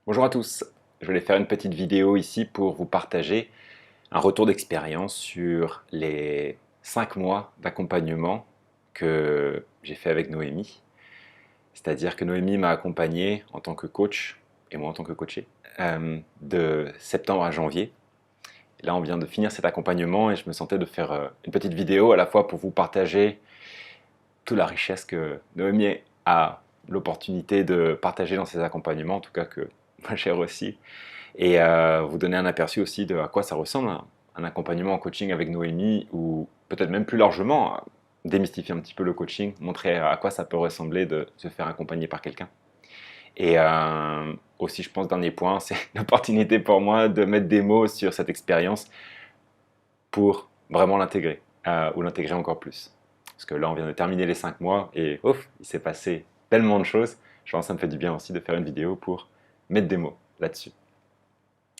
Bonjour à tous, je voulais faire une petite vidéo ici pour vous partager un retour d'expérience sur les 5 mois d'accompagnement que j'ai fait avec Noémie. C'est-à-dire que Noémie m'a accompagné en tant que coach et moi en tant que coaché de septembre à janvier. Là, on vient de finir cet accompagnement et je me sentais de faire une petite vidéo à la fois pour vous partager toute la richesse que Noémie a l'opportunité de partager dans ses accompagnements, en tout cas que moi j'ai reçu, et vous donner un aperçu aussi de à quoi ça ressemble un accompagnement en coaching avec Noémie, ou peut-être même plus largement, démystifier un petit peu le coaching, montrer à quoi ça peut ressembler de se faire accompagner par quelqu'un. Et aussi, je pense, dernier point, c'est l'opportunité pour moi de mettre des mots sur cette expérience pour vraiment l'intégrer, ou l'intégrer encore plus. Parce que là, on vient de terminer les 5 mois et ouf, il s'est passé tellement de choses. Je pense que ça me fait du bien aussi de faire une vidéo pour mettre des mots là-dessus.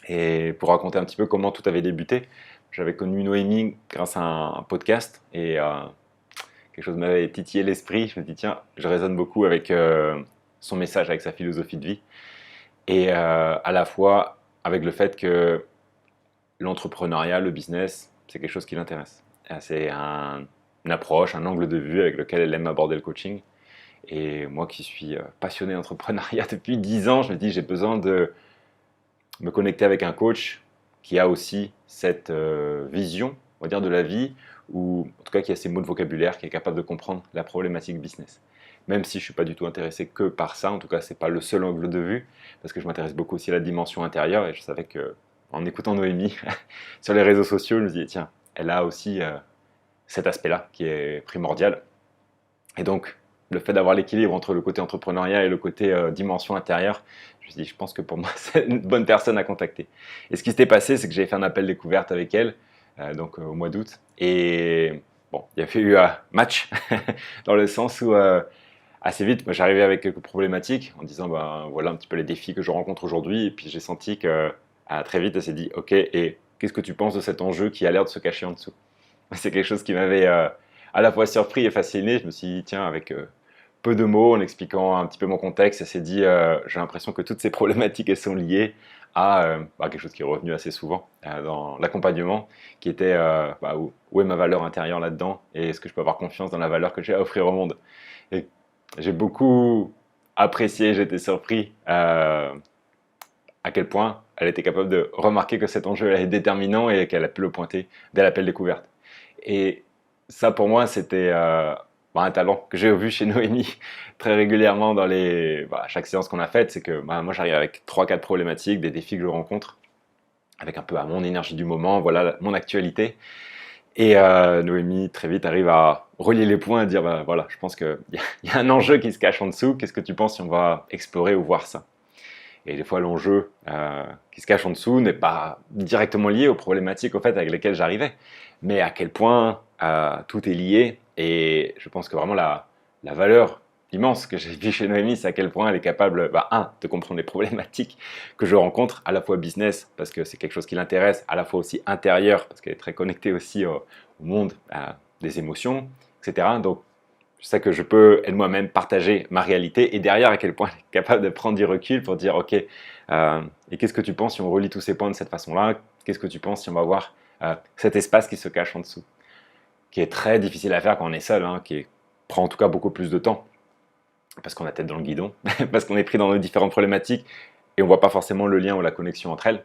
Et pour raconter un petit peu comment tout avait débuté, j'avais connu Noémie grâce à un podcast et quelque chose m'avait titillé l'esprit. Je me dis, tiens, je résonne beaucoup avec son message, avec sa philosophie de vie. Et à la fois avec le fait que l'entrepreneuriat, le business, c'est quelque chose qui l'intéresse. C'est une approche, un angle de vue avec lequel elle aime aborder le coaching. Et moi qui suis passionné d'entrepreneuriat depuis 10 ans, je me dis, j'ai besoin de me connecter avec un coach qui a aussi cette vision, on va dire, de la vie, ou en tout cas qui a ces mots de vocabulaire, qui est capable de comprendre la problématique business. Même si je ne suis pas du tout intéressé que par ça, en tout cas, ce n'est pas le seul angle de vue, parce que je m'intéresse beaucoup aussi à la dimension intérieure, et je savais que, en écoutant Noémie sur les réseaux sociaux, je me disais, tiens, elle a aussi cet aspect-là qui est primordial. Et donc, le fait d'avoir l'équilibre entre le côté entrepreneuriat et le côté dimension intérieure, je me suis dit, je pense que pour moi, c'est une bonne personne à contacter. Et ce qui s'était passé, c'est que j'ai fait un appel découverte avec elle, au mois d'août. Et bon, il y a eu un match, dans le sens où assez vite, moi, j'arrivais avec quelques problématiques, en disant, ben, voilà un petit peu les défis que je rencontre aujourd'hui. Et puis j'ai senti que très vite, elle s'est dit, ok, et qu'est-ce que tu penses de cet enjeu qui a l'air de se cacher en dessous? C'est quelque chose qui m'avait à la fois surpris et fasciné. Je me suis dit, tiens, avec peu de mots, en expliquant un petit peu mon contexte, elle s'est dit, j'ai l'impression que toutes ces problématiques, elles sont liées à quelque chose qui est revenu assez souvent dans l'accompagnement, qui était où est ma valeur intérieure là-dedans, et est-ce que je peux avoir confiance dans la valeur que j'ai à offrir au monde. Et j'ai beaucoup apprécié, j'étais surpris à quel point elle était capable de remarquer que cet enjeu est déterminant et qu'elle a pu le pointer dès l'appel découverte. Et ça, pour moi, c'était un talent que j'ai vu chez Noémie très régulièrement dans chaque séance qu'on a faite. C'est que moi, j'arrive avec 3-4 problématiques, des défis que je rencontre, avec un peu à mon énergie du moment, voilà mon actualité. Et Noémie, très vite, arrive à relier les points et dire, voilà, je pense qu'il y a un enjeu qui se cache en dessous. Qu'est-ce que tu penses si on va explorer ou voir ça? Et des fois, l'enjeu qui se cache en dessous n'est pas directement lié aux problématiques au fait, avec lesquelles j'arrivais, mais à quel point tout est lié. Et je pense que vraiment la valeur immense que j'ai vue chez Noémie, c'est à quel point elle est capable, de comprendre les problématiques que je rencontre, à la fois business, parce que c'est quelque chose qui l'intéresse, à la fois aussi intérieur, parce qu'elle est très connectée aussi au monde des émotions, etc. Donc, je sais que je peux être moi-même partager ma réalité, et derrière à quel point elle est capable de prendre du recul pour dire ok, et qu'est-ce que tu penses si on relie tous ces points de cette façon-là? Qu'est-ce que tu penses si on va voir cet espace qui se cache en dessous, qui est très difficile à faire quand on est seul, prend en tout cas beaucoup plus de temps, parce qu'on a tête dans le guidon, parce qu'on est pris dans nos différentes problématiques et on ne voit pas forcément le lien ou la connexion entre elles.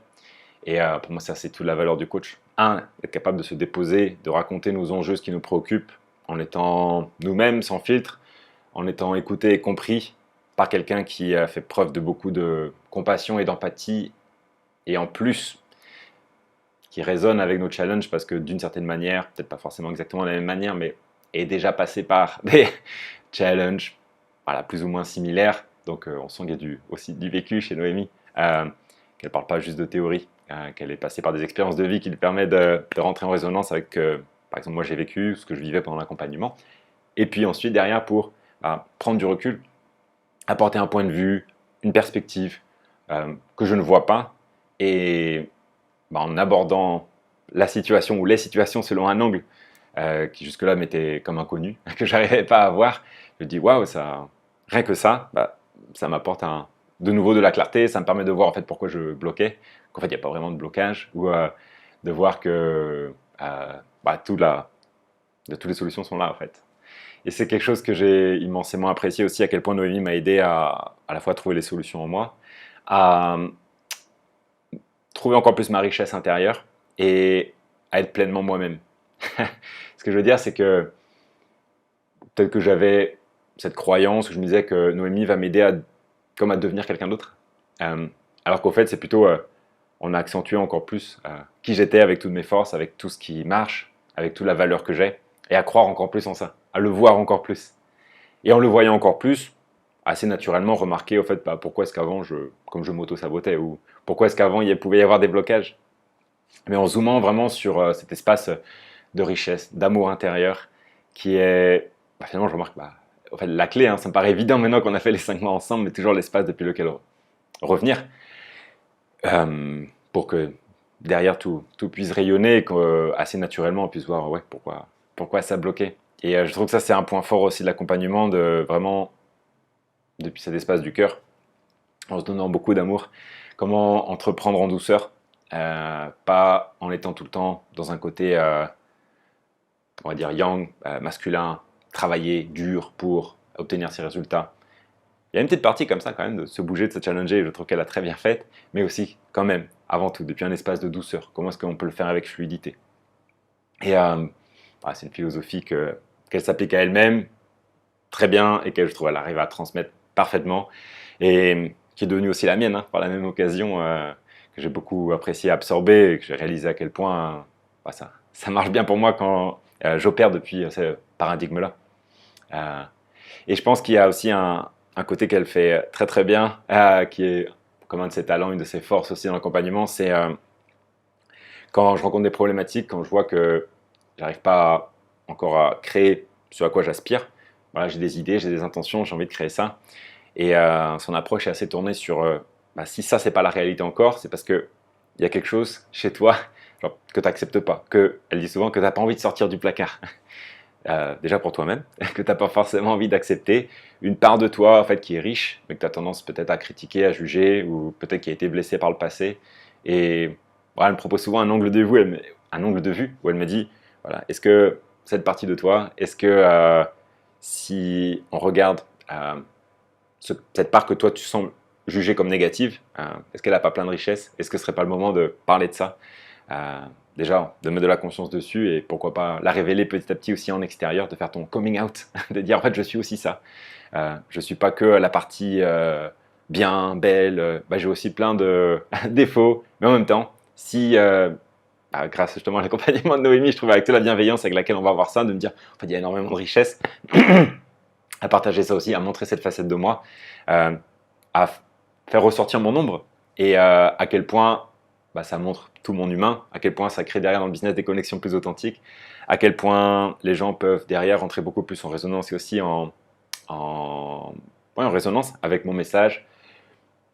Et pour moi, ça, c'est toute la valeur du coach. Être capable de se déposer, de raconter nos enjeux, ce qui nous préoccupe, en étant nous-mêmes, sans filtre, en étant écouté et compris par quelqu'un qui a fait preuve de beaucoup de compassion et d'empathie, et en plus, qui résonne avec nos challenges, parce que d'une certaine manière, peut-être pas forcément exactement de la même manière, mais est déjà passé par des challenges plus ou moins similaires. Donc on sent qu'il y a aussi du vécu chez Noémie, qu'elle ne parle pas juste de théorie, qu'elle est passée par des expériences de vie qui lui permettent de rentrer en résonance avec, par exemple, moi j'ai vécu, ce que je vivais pendant l'accompagnement. Et puis ensuite, derrière, pour prendre du recul, apporter un point de vue, une perspective que je ne vois pas, et en abordant la situation ou les situations selon un angle qui jusque-là m'était comme inconnu, que j'arrivais pas à voir, je me dis waouh, ça, rien que ça, ça m'apporte de nouveau de la clarté, ça me permet de voir en fait pourquoi je bloquais, qu'en fait il n'y a pas vraiment de blocage, ou de voir que toutes les solutions sont là en fait. Et c'est quelque chose que j'ai immensément apprécié aussi, à quel point Noémie m'a aidé à la fois trouver les solutions en moi, à trouver encore plus ma richesse intérieure et à être pleinement moi-même. Ce que je veux dire, c'est que peut-être que j'avais cette croyance où je me disais que Noémie va m'aider à devenir quelqu'un d'autre. Alors qu'au fait, c'est plutôt, on a accentué encore plus qui j'étais avec toutes mes forces, avec tout ce qui marche, avec toute la valeur que j'ai, et à croire encore plus en ça, à le voir encore plus. Et en le voyant encore plus, assez naturellement remarquer au fait pourquoi est-ce qu'avant, comme je m'auto-sabotais, ou pourquoi est-ce qu'avant il pouvait y avoir des blocages. Mais en zoomant vraiment sur cet espace de richesse, d'amour intérieur, qui est, finalement je remarque, en fait, la clé, ça me paraît évident maintenant qu'on a fait les 5 mois ensemble, mais toujours l'espace depuis lequel revenir, pour que derrière tout puisse rayonner et qu'assez naturellement on puisse voir pourquoi ça bloquait. Et je trouve que ça c'est un point fort aussi de l'accompagnement, de vraiment, depuis cet espace du cœur, en se donnant beaucoup d'amour, comment entreprendre en douceur, pas en étant tout le temps dans un côté, on va dire yang, masculin, travailler dur pour obtenir ses résultats. Il y a une petite partie comme ça quand même de se bouger, de se challenger, je trouve qu'elle a très bien faite, mais aussi quand même, avant tout, depuis un espace de douceur. Comment est-ce qu'on peut le faire avec fluidité? Et c'est une philosophie qu'elle s'applique à elle-même très bien et qu'elle, je trouve, elle arrive à transmettre parfaitement et qui est devenue aussi la mienne par la même occasion, que j'ai beaucoup apprécié, absorbé et que j'ai réalisé à quel point ça marche bien pour moi quand j'opère depuis ce paradigme-là. Et je pense qu'il y a aussi un côté qu'elle fait très très bien, qui est comme un de ses talents, une de ses forces aussi dans l'accompagnement, c'est quand je rencontre des problématiques, quand je vois que j'arrive pas encore à créer ce à quoi j'aspire, voilà, j'ai des idées, j'ai des intentions, j'ai envie de créer ça. Et son approche est assez tournée sur si ça c'est pas la réalité encore, c'est parce que il y a quelque chose chez toi genre, que tu n'acceptes pas, elle dit souvent que tu n'as pas envie de sortir du placard. Déjà pour toi-même, que tu n'as pas forcément envie d'accepter une part de toi en fait, qui est riche, mais que tu as tendance peut-être à critiquer, à juger, ou peut-être qui a été blessée par le passé. Et voilà, elle me propose souvent un angle de vue où elle me dit, voilà, est-ce que cette partie de toi, est-ce que si on regarde cette part que toi tu sens juger comme négative, est-ce qu'elle n'a pas plein de richesses? Est-ce que ce serait pas le moment de parler de ça? Déjà, de mettre de la conscience dessus et pourquoi pas la révéler petit à petit aussi en extérieur, de faire ton coming out, de dire en fait je suis aussi ça. Je suis pas que la partie bien, belle, j'ai aussi plein de défauts, mais en même temps, si grâce justement à l'accompagnement de Noémie, je trouve avec toute la bienveillance avec laquelle on va voir ça, de me dire en fait il y a énormément de richesse, à partager ça aussi, à montrer cette facette de moi, à faire ressortir mon ombre et à quel point ça montre tout mon humain, à quel point ça crée derrière dans le business des connexions plus authentiques, à quel point les gens peuvent derrière rentrer beaucoup plus en résonance et aussi en résonance avec mon message,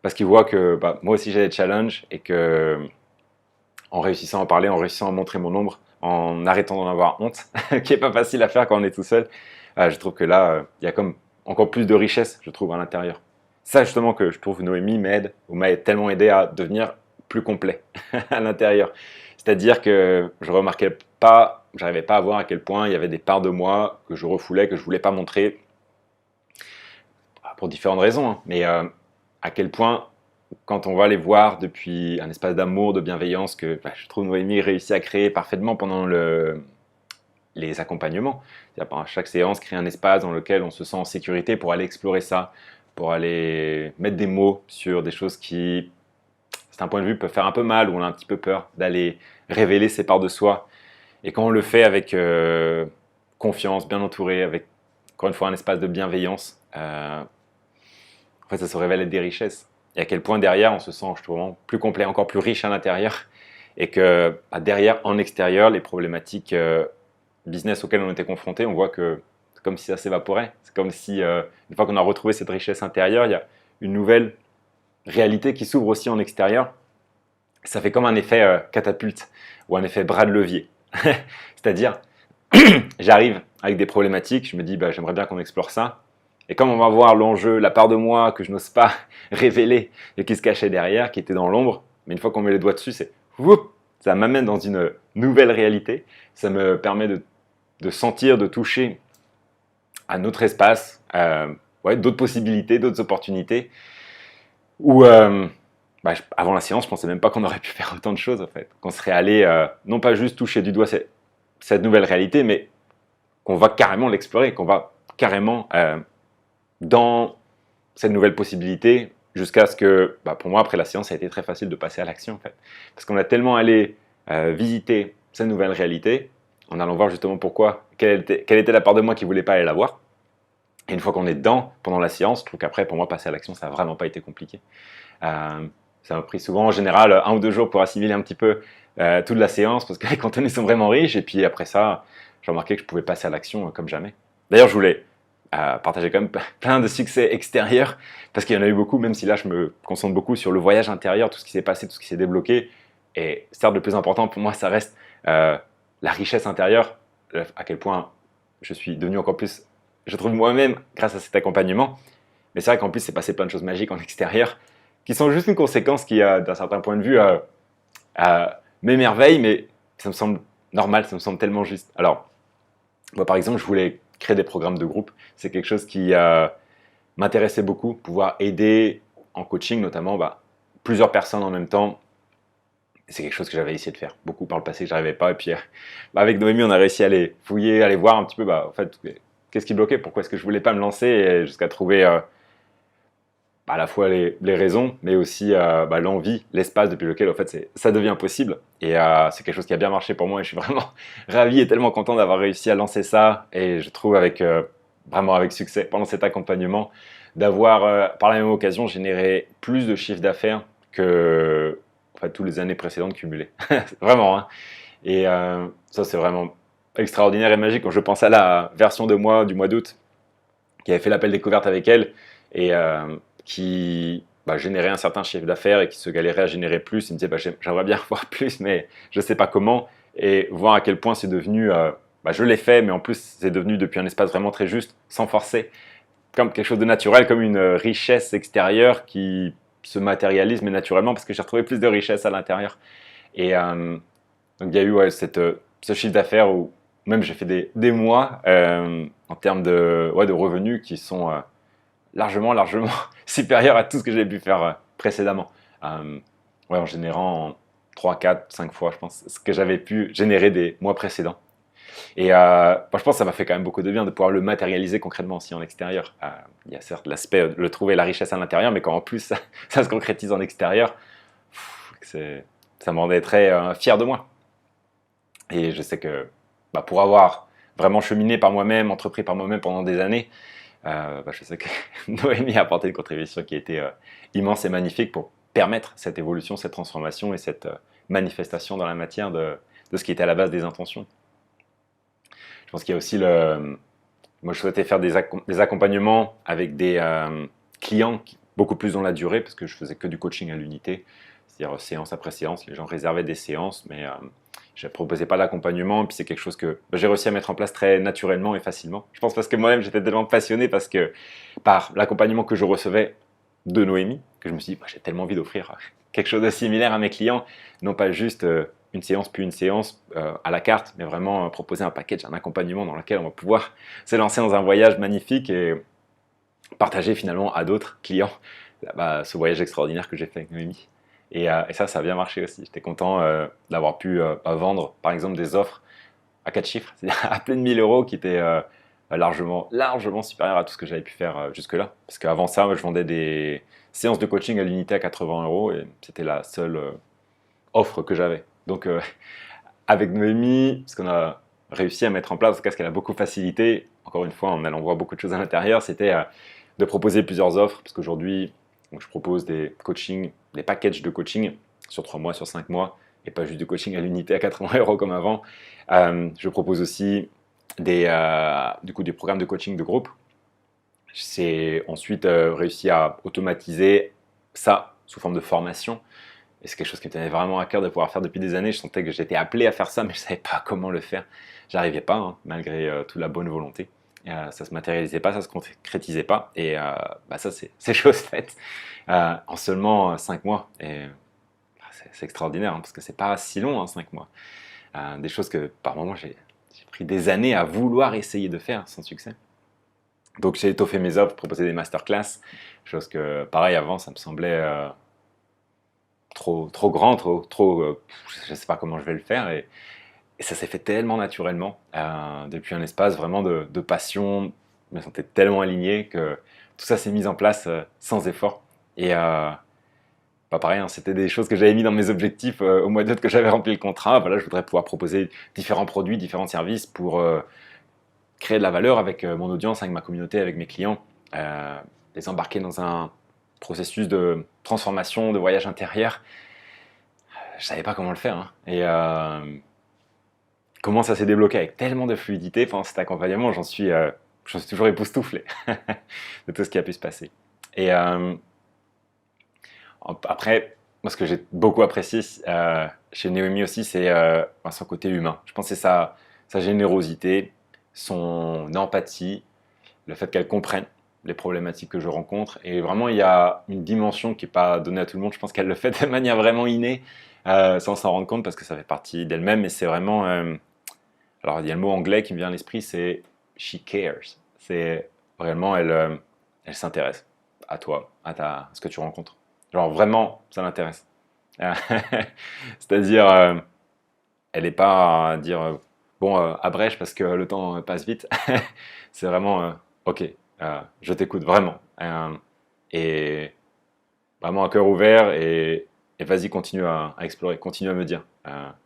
parce qu'ils voient que moi aussi j'ai des challenges et que en réussissant à en parler, en réussissant à montrer mon ombre, en arrêtant d'en avoir honte, qui n'est pas facile à faire quand on est tout seul, je trouve que là, il y a comme encore plus de richesse, je trouve, à l'intérieur. Ça justement que je trouve Noémie m'a tellement aidé à devenir plus complet à l'intérieur. C'est-à-dire que je remarquais pas, j'arrivais pas à voir à quel point il y avait des parts de moi que je refoulais, que je voulais pas montrer, pour différentes raisons, mais à quel point, quand on va les voir depuis un espace d'amour, de bienveillance que je trouve Noémie réussit à créer parfaitement pendant les accompagnements. À chaque séance, créer un espace dans lequel on se sent en sécurité pour aller explorer ça, pour aller mettre des mots sur des choses qui, c'est un point de vue, peuvent faire un peu mal, ou on a un petit peu peur d'aller révéler ces parts de soi. Et quand on le fait avec confiance, bien entouré, avec, encore une fois, un espace de bienveillance, en fait, ça se révèle être des richesses. Et à quel point derrière, on se sent, je trouve, vraiment plus complet, encore plus riche à l'intérieur. Et que derrière, en extérieur, les problématiques business auxquelles on était confrontés, on voit que c'est comme si ça s'évaporait. C'est comme si, une fois qu'on a retrouvé cette richesse intérieure, il y a une nouvelle réalité qui s'ouvre aussi en extérieur. Ça fait comme un effet catapulte ou un effet bras de levier. C'est-à-dire, j'arrive avec des problématiques, je me dis, j'aimerais bien qu'on explore ça. Et comme on va voir l'enjeu, la part de moi que je n'ose pas révéler et qui se cachait derrière, qui était dans l'ombre, mais une fois qu'on met les doigts dessus, c'est whoop, ça m'amène dans une nouvelle réalité. Ça me permet de sentir, de toucher à notre espace, ouais, d'autres possibilités, d'autres opportunités. Où, avant la séance, je pensais même pas qu'on aurait pu faire autant de choses, en fait. Qu'on serait allé, non pas juste toucher du doigt cette nouvelle réalité, mais qu'on va carrément l'explorer, qu'on va carrément dans cette nouvelle possibilité, jusqu'à ce que, pour moi, après la séance, ça a été très facile de passer à l'action, en fait. Parce qu'on a tellement allé visiter cette nouvelle réalité, en allant voir justement pourquoi, quelle était la part de moi qui voulait pas aller la voir. Et une fois qu'on est dedans, pendant la séance, je trouve qu'après, pour moi, passer à l'action, ça n'a vraiment pas été compliqué. Ça m'a pris souvent, en général, 1 ou 2 jours pour assimiler un petit peu toute la séance, parce que les contenus sont vraiment riches. Et puis après ça, j'ai remarqué que je pouvais passer à l'action comme jamais. D'ailleurs, je voulais partager quand même plein de succès extérieurs, parce qu'il y en a eu beaucoup, même si là, je me concentre beaucoup sur le voyage intérieur, tout ce qui s'est passé, tout ce qui s'est débloqué. Et certes, le plus important pour moi, ça reste la richesse intérieure, à quel point je suis devenu encore plus, je trouve moi-même, grâce à cet accompagnement. Mais c'est vrai qu'en plus, c'est passé plein de choses magiques en extérieur, qui sont juste une conséquence qui, d'un certain point de vue, m'émerveille, mais ça me semble normal, ça me semble tellement juste. Alors, moi, par exemple, je voulais créer des programmes de groupe. C'est quelque chose qui m'intéressait beaucoup, pouvoir aider en coaching, notamment plusieurs personnes en même temps. C'est quelque chose que j'avais essayé de faire beaucoup par le passé, que je n'arrivais pas. Et puis, avec Noémie, on a réussi à aller fouiller, à aller voir un petit peu, en fait, qu'est-ce qui bloquait, pourquoi est-ce que je ne voulais pas me lancer, jusqu'à trouver à la fois les raisons, mais aussi l'envie, l'espace depuis lequel en fait, ça devient possible. Et c'est quelque chose qui a bien marché pour moi et je suis vraiment ravi et tellement content d'avoir réussi à lancer ça. Et je trouve vraiment avec succès pendant cet accompagnement, d'avoir par la même occasion généré plus de chiffre d'affaires que en fait, toutes les années précédentes cumulées. Vraiment. Hein. Et ça, c'est vraiment extraordinaire et magique. Quand je pense à la version de moi du mois d'août, qui avait fait l'appel découverte avec elle, et qui générait un certain chiffre d'affaires et qui se galérait à générer plus. Il me disait j'aimerais bien voir plus, mais je ne sais pas comment. Et voir à quel point c'est devenu, je l'ai fait, mais en plus c'est devenu depuis un espace vraiment très juste, sans forcer, comme quelque chose de naturel, comme une richesse extérieure qui se matérialise, mais naturellement, parce que j'ai retrouvé plus de richesse à l'intérieur. Et donc il y a eu ce chiffre d'affaires où même j'ai fait des mois en termes de revenus qui sont largement supérieurs à tout ce que j'ai pu faire précédemment. En générant 3, 4, 5 fois, je pense, ce que j'avais pu générer des mois précédents. Et je pense que ça m'a fait quand même beaucoup de bien de pouvoir le matérialiser concrètement aussi en extérieur. Il y a certes l'aspect de le trouver la richesse à l'intérieur, mais quand en plus ça se concrétise en extérieur, ça me rendait très fier de moi. Et je sais que pour avoir vraiment cheminé par moi-même, entrepris par moi-même pendant des années, je sais que Noémie a apporté une contribution qui a été immense et magnifique pour permettre cette évolution, cette transformation et cette manifestation dans la matière de ce qui était à la base des intentions. Je pense qu'il y a aussi moi je souhaitais faire des accompagnements avec des clients beaucoup plus dans la durée, parce que je faisais que du coaching à l'unité, c'est-à-dire séance après séance. Les gens réservaient des séances, mais je ne proposais pas d'accompagnement. Puis c'est quelque chose que j'ai réussi à mettre en place très naturellement et facilement. Je pense parce que moi-même j'étais tellement passionné par l'accompagnement que je recevais de Noémie, que je me suis dit j'ai tellement envie d'offrir quelque chose de similaire à mes clients, non pas juste une séance puis une séance à la carte, mais vraiment proposer un package, un accompagnement dans lequel on va pouvoir se lancer dans un voyage magnifique et partager finalement à d'autres clients ce voyage extraordinaire que j'ai fait avec Noémie. Et ça a bien marché aussi. J'étais content d'avoir pu vendre, par exemple, des offres à 4 chiffres, c'est-à-dire à plus de 1000 euros, qui étaient largement supérieures à tout ce que j'avais pu faire jusque-là. Parce qu'avant ça, je vendais des séances de coaching à l'unité à 80 euros et c'était la seule offre que j'avais. Donc, avec Noémie, ce qu'on a réussi à mettre en place, en tout cas ce qu'elle a beaucoup facilité, encore une fois en allant voir beaucoup de choses à l'intérieur, c'était de proposer plusieurs offres, parce qu'aujourd'hui, je propose des coachings, des packages de coaching sur 3 mois, sur 5 mois, et pas juste du coaching à l'unité à 80 euros comme avant. Je propose aussi des programmes de coaching de groupe. J'ai ensuite réussi à automatiser ça sous forme de formation. Et c'est quelque chose qui me tenait vraiment à cœur de pouvoir faire depuis des années. Je sentais que j'étais appelé à faire ça, mais je ne savais pas comment le faire. J'arrivais pas, malgré toute la bonne volonté. Ça se matérialisait pas, ça se concrétisait pas. Et ça, c'est chose faite en seulement 5 mois. Et c'est extraordinaire, hein, parce que c'est pas si long, hein, 5 mois. Des choses que par moments j'ai pris des années à vouloir essayer de faire sans succès. Donc j'ai étoffé mes offres, proposé des masterclass, chose que pareil avant ça me semblait trop grand, je ne sais pas comment je vais le faire. Et ça s'est fait tellement naturellement, depuis un espace vraiment de passion. Je me sentais tellement aligné que tout ça s'est mis en place sans effort. Et pas pareil, hein, c'était des choses que j'avais mis dans mes objectifs au mois d'août que j'avais rempli le contrat. Voilà, je voudrais pouvoir proposer différents produits, différents services pour créer de la valeur avec mon audience, avec ma communauté, avec mes clients, les embarquer dans un processus de transformation, de voyage intérieur. Je savais pas comment le faire, hein. Et comment ça s'est débloqué avec tellement de fluidité pendant cet accompagnement, j'en suis toujours époustouflé de tout ce qui a pu se passer. Et après, moi, ce que j'ai beaucoup apprécié chez Naomi aussi, c'est son côté humain. Je pense que c'est sa générosité, son empathie, le fait qu'elle comprenne les problématiques que je rencontre. Et vraiment, il y a une dimension qui n'est pas donnée à tout le monde. Je pense qu'elle le fait de manière vraiment innée, sans s'en rendre compte, parce que ça fait partie d'elle-même. Mais c'est vraiment... alors, il y a le mot anglais qui me vient à l'esprit, c'est « she cares ». C'est vraiment, elle s'intéresse à toi, à ce que tu rencontres. Genre, vraiment, ça l'intéresse. C'est-à-dire, elle n'est pas à dire bon, abrège parce que le temps passe vite. C'est vraiment ok, je t'écoute vraiment. Et vraiment un cœur ouvert et vas-y, continue à explorer, continue à me dire.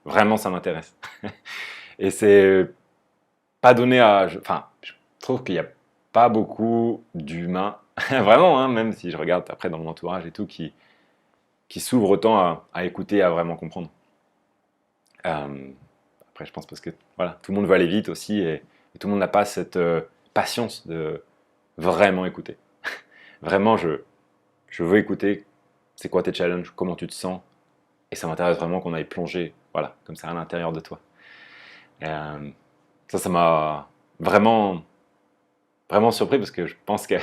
Vraiment, ça m'intéresse. Et c'est pas donné à. Enfin, je trouve qu'il n'y a pas beaucoup d'humains, vraiment, hein, même si je regarde après dans mon entourage et tout, qui s'ouvrent autant à écouter, à vraiment comprendre. Après, je pense parce que voilà, tout le monde veut aller vite aussi et tout le monde n'a pas cette patience de vraiment écouter. Vraiment, je veux écouter, c'est quoi tes challenges, comment tu te sens, et ça m'intéresse vraiment qu'on aille plonger, voilà, comme ça à l'intérieur de toi. Ça m'a vraiment, vraiment surpris parce que je pense que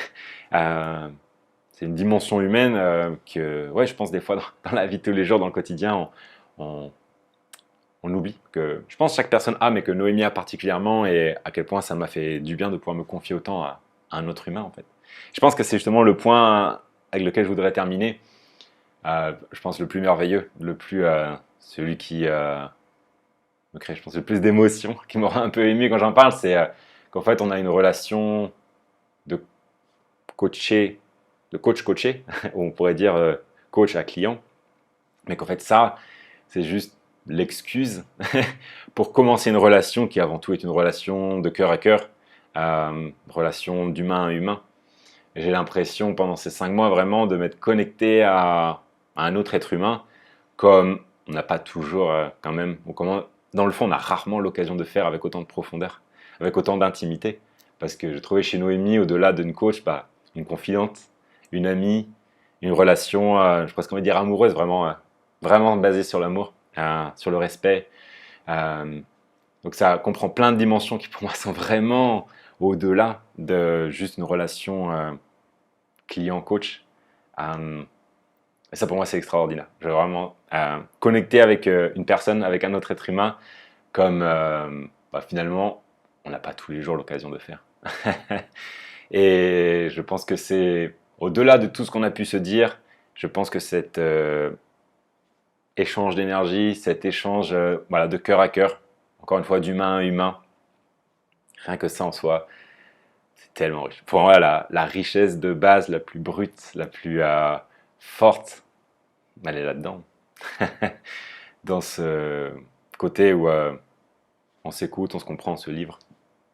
c'est une dimension humaine que, ouais, je pense des fois dans la vie de tous les jours, dans le quotidien, on oublie que je pense que chaque personne a, mais que Noémie a particulièrement, et à quel point ça m'a fait du bien de pouvoir me confier autant à un autre humain en fait. Je pense que c'est justement le point avec lequel je voudrais terminer. Je pense le plus merveilleux, celui qui me crée, je pense, le plus d'émotions, qui m'aura un peu ému quand j'en parle, c'est qu'en fait on a une relation de coaché, de coach-coaché, ou on pourrait dire coach à client, mais qu'en fait ça, c'est juste l'excuse pour commencer une relation qui avant tout est une relation de cœur à cœur, relation d'humain à humain. J'ai l'impression pendant ces 5 mois vraiment de m'être connecté à un autre être humain, comme on n'a pas toujours quand même, dans le fond on a rarement l'occasion de faire avec autant de profondeur, avec autant d'intimité, parce que j'ai trouvé chez Noémie, au-delà d'une coach, une confidente, une amie, une relation, je pense qu'on va dire amoureuse, vraiment basée sur l'amour, sur le respect. Donc ça comprend plein de dimensions qui pour moi sont vraiment au-delà de juste une relation client-coach. Et ça pour moi c'est extraordinaire. Je veux vraiment connecter avec une personne, avec un autre être humain, comme finalement on n'a pas tous les jours l'occasion de faire. Et je pense que c'est au-delà de tout ce qu'on a pu se dire, je pense que cet échange d'énergie, cet échange de cœur à cœur, encore une fois d'humain à humain, rien que ça en soi, c'est tellement riche. Pour moi, la richesse de base la plus brute, la plus forte, elle est là-dedans. Dans ce côté où on s'écoute, on se comprend, on se livre.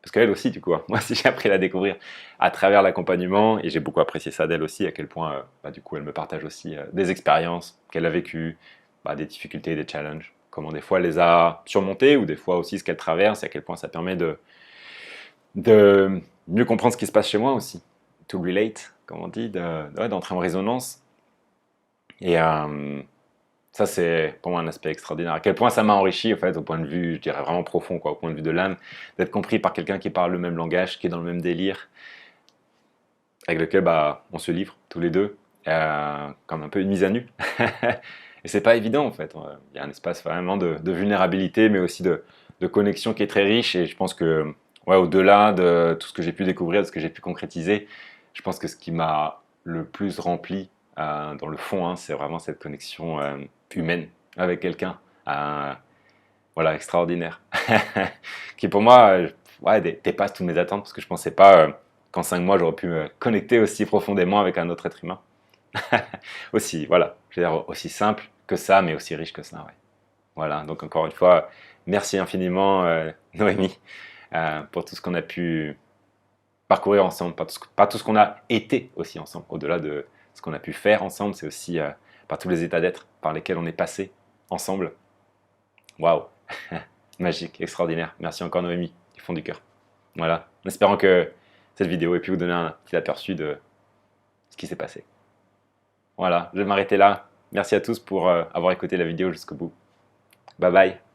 Parce qu'elle aussi, du coup, moi aussi j'ai appris à la découvrir à travers l'accompagnement et j'ai beaucoup apprécié ça d'elle aussi, à quel point, du coup, elle me partage aussi des expériences qu'elle a vécues, des difficultés, des challenges, comment des fois elle les a surmontées ou des fois aussi ce qu'elle traverse et à quel point ça permet de mieux comprendre ce qui se passe chez moi aussi. To relate, comme on dit, d'entrer en résonance. Et Ça, c'est pour moi un aspect extraordinaire. À quel point ça m'a enrichi, en fait, au point de vue, je dirais vraiment profond, quoi, au point de vue de l'âme, d'être compris par quelqu'un qui parle le même langage, qui est dans le même délire, avec lequel bah, on se livre tous les deux, comme un peu une mise à nu. Et c'est pas évident, en fait. Il y a un espace vraiment de vulnérabilité, mais aussi de connexion qui est très riche. Et je pense que, ouais, au-delà de tout ce que j'ai pu découvrir, de ce que j'ai pu concrétiser, je pense que ce qui m'a le plus rempli dans le fond, hein, c'est vraiment cette connexion humaine avec quelqu'un. Voilà, extraordinaire. Qui pour moi ouais, dépasse toutes mes attentes parce que je pensais pas qu'en 5 mois j'aurais pu me connecter aussi profondément avec un autre être humain. Aussi, voilà, je veux dire, aussi simple que ça, mais aussi riche que ça. Ouais. Voilà, donc encore une fois, merci infiniment Noémie pour tout ce qu'on a pu parcourir ensemble, pas tout ce qu'on a été aussi ensemble, au-delà de ce qu'on a pu faire ensemble, c'est aussi par tous les états d'être par lesquels on est passé ensemble. Waouh, magique, extraordinaire. Merci encore Noémie, du fond du cœur. Voilà, en espérant que cette vidéo ait pu vous donner un petit aperçu de ce qui s'est passé. Voilà, je vais m'arrêter là. Merci à tous pour avoir écouté la vidéo jusqu'au bout. Bye bye.